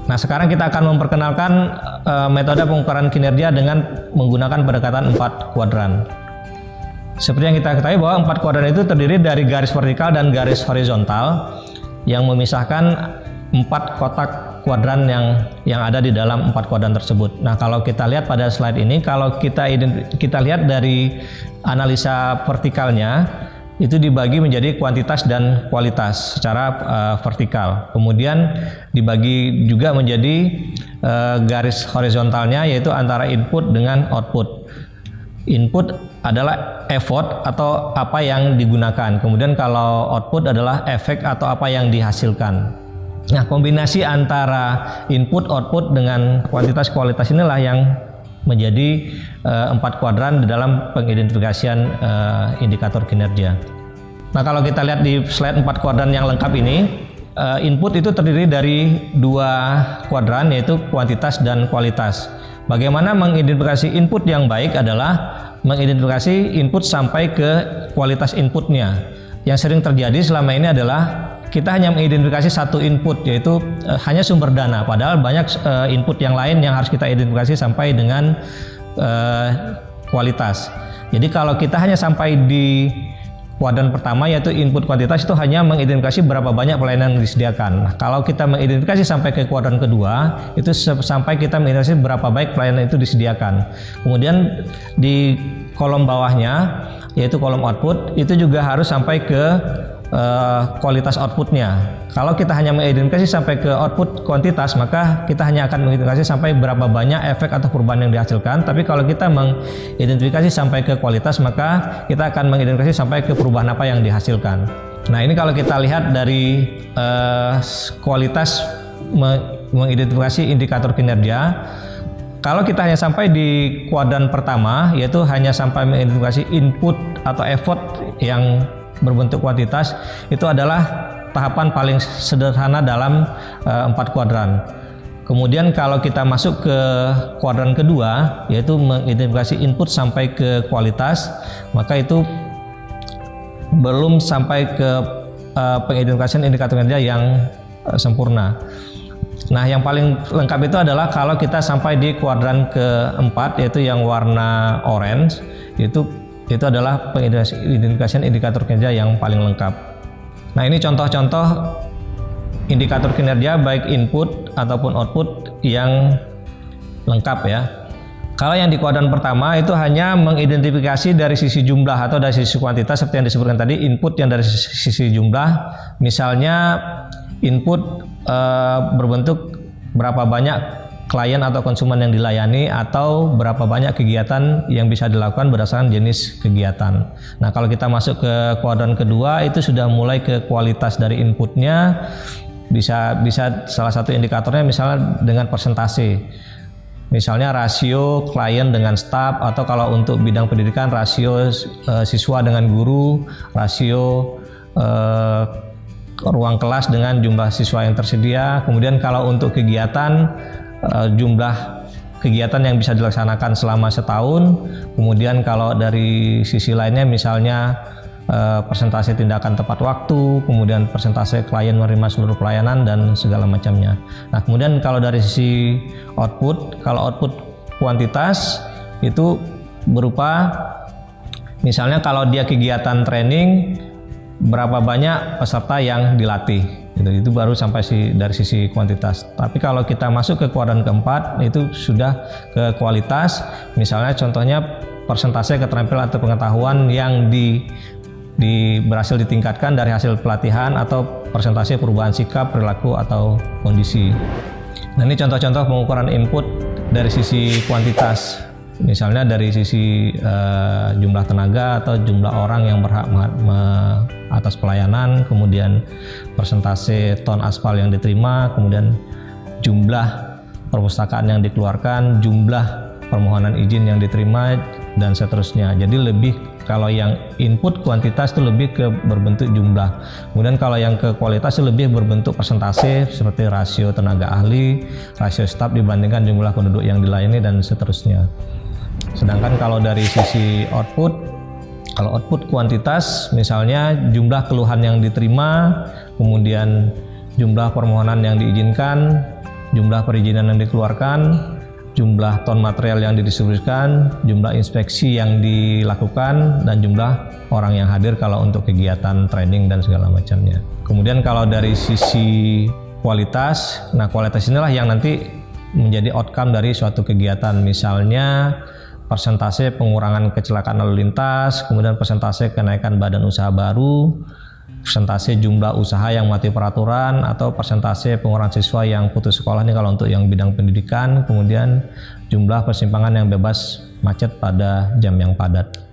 Nah, sekarang kita akan memperkenalkan metode pengukuran kinerja dengan menggunakan pendekatan 4 kuadran. Seperti yang kita ketahui bahwa 4 kuadran itu terdiri dari garis vertikal dan garis horizontal yang memisahkan 4 kotak kuadran yang ada di dalam 4 kuadran tersebut. Nah, kalau kita lihat pada slide ini, kalau kita lihat dari analisa vertikalnya, itu dibagi menjadi kuantitas dan kualitas secara vertikal. Kemudian dibagi juga menjadi garis horizontalnya, yaitu antara input dengan output. Input adalah effort atau apa yang digunakan. Kemudian kalau output adalah efek atau apa yang dihasilkan. Nah, kombinasi antara input, output dengan kuantitas kualitas inilah yang menjadi 4 kuadran di dalam pengidentifikasian indikator kinerja. Nah, kalau kita lihat di slide 4 kuadran yang lengkap ini, input itu terdiri dari 2 kuadran, yaitu kuantitas dan kualitas. Bagaimana mengidentifikasi input yang baik adalah mengidentifikasi input sampai ke kualitas inputnya. Yang sering terjadi selama ini adalah kita hanya mengidentifikasi satu input, yaitu hanya sumber dana, padahal banyak input yang lain yang harus kita identifikasi sampai dengan kualitas. Jadi kalau kita hanya sampai di kuadran pertama, yaitu input kuantitas, itu hanya mengidentifikasi berapa banyak pelayanan yang disediakan. Nah, kalau kita mengidentifikasi sampai ke kuadran kedua, itu sampai kita mengidentifikasi berapa baik pelayanan itu disediakan. Kemudian di kolom bawahnya, yaitu kolom output, itu juga harus sampai ke kualitas outputnya. Kalau kita hanya mengidentifikasi sampai ke output kuantitas, maka kita hanya akan mengidentifikasi sampai berapa banyak efek atau perubahan yang dihasilkan. Tapi kalau kita mengidentifikasi sampai ke kualitas, maka kita akan mengidentifikasi sampai ke perubahan apa yang dihasilkan. Nah, ini kalau kita lihat dari kualitas mengidentifikasi indikator kinerja, kalau kita hanya sampai di kuadran pertama, yaitu hanya sampai mengidentifikasi input atau effort yang berbentuk kuantitas, itu adalah tahapan paling sederhana dalam 4 kuadran. Kemudian kalau kita masuk ke kuadran kedua, yaitu mengidentifikasi input sampai ke kualitas, maka itu belum sampai ke pengidentifikasian indikator kinerja yang sempurna. Nah, yang paling lengkap itu adalah kalau kita sampai di kuadran keempat, yaitu yang warna orange, itu adalah pengidentifikasian indikator kinerja yang paling lengkap. Nah, ini contoh-contoh indikator kinerja baik input ataupun output yang lengkap ya. Kalau yang di kuadran pertama itu hanya mengidentifikasi dari sisi jumlah atau dari sisi kuantitas seperti yang disebutkan tadi, input yang dari sisi jumlah, misalnya input berbentuk berapa banyak klien atau konsumen yang dilayani atau berapa banyak kegiatan yang bisa dilakukan berdasarkan jenis kegiatan. Nah, kalau kita masuk ke kuadran kedua, itu sudah mulai ke kualitas dari inputnya, bisa salah satu indikatornya misalnya dengan persentase. Misalnya rasio klien dengan staf, atau kalau untuk bidang pendidikan rasio siswa dengan guru, rasio ruang kelas dengan jumlah siswa yang tersedia. Kemudian kalau untuk kegiatan, jumlah kegiatan yang bisa dilaksanakan selama setahun. Kemudian kalau dari sisi lainnya misalnya persentase tindakan tepat waktu, kemudian persentase klien menerima seluruh pelayanan dan segala macamnya. Nah, kemudian kalau dari sisi output, kalau output kuantitas itu berupa misalnya kalau dia kegiatan training, berapa banyak peserta yang dilatih. Itu baru sampai dari sisi kuantitas. Tapi kalau kita masuk ke kuadran keempat, itu sudah ke kualitas. Misalnya contohnya persentase keterampilan atau pengetahuan yang berhasil ditingkatkan dari hasil pelatihan, atau persentase perubahan sikap, perilaku, atau kondisi. Nah, ini contoh-contoh pengukuran input dari sisi kuantitas. Misalnya dari sisi jumlah tenaga atau jumlah orang yang berhak atas pelayanan, kemudian persentase ton aspal yang diterima, kemudian jumlah perpustakaan yang dikeluarkan, jumlah permohonan izin yang diterima, dan seterusnya. Jadi lebih, kalau yang input kuantitas itu lebih ke berbentuk jumlah. Kemudian kalau yang ke kualitas itu lebih berbentuk persentase seperti rasio tenaga ahli, rasio staf dibandingkan jumlah penduduk yang dilayani, dan seterusnya. Sedangkan kalau dari sisi output, kalau output kuantitas misalnya jumlah keluhan yang diterima, kemudian jumlah permohonan yang diizinkan, jumlah perizinan yang dikeluarkan, jumlah ton material yang didistribusikan, jumlah inspeksi yang dilakukan, dan jumlah orang yang hadir kalau untuk kegiatan training dan segala macamnya. Kemudian kalau dari sisi kualitas, nah kualitas inilah yang nanti menjadi outcome dari suatu kegiatan, misalnya persentase pengurangan kecelakaan lalu lintas, kemudian persentase kenaikan badan usaha baru, persentase jumlah usaha yang mati peraturan, atau persentase pengurangan siswa yang putus sekolah ini kalau untuk yang bidang pendidikan, kemudian jumlah persimpangan yang bebas macet pada jam yang padat.